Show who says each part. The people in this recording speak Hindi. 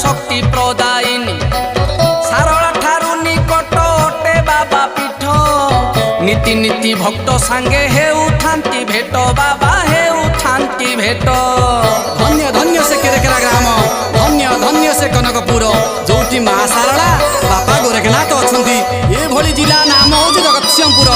Speaker 1: शक्ति प्रदायिनी सारला ठारू निकट अटे बाबा पीठ नीति नीति भक्त सांगे हेउ थांती भेट बाबा हेउ थांती भेट।
Speaker 2: धन्य धन्य से केरेकेरा ग्राम धन्य धन्य से कनकपुर जोटी माँ सारला बापा गोरखनाथ अच्छा ये जिला नाम हूँ जगतसिंहपुर।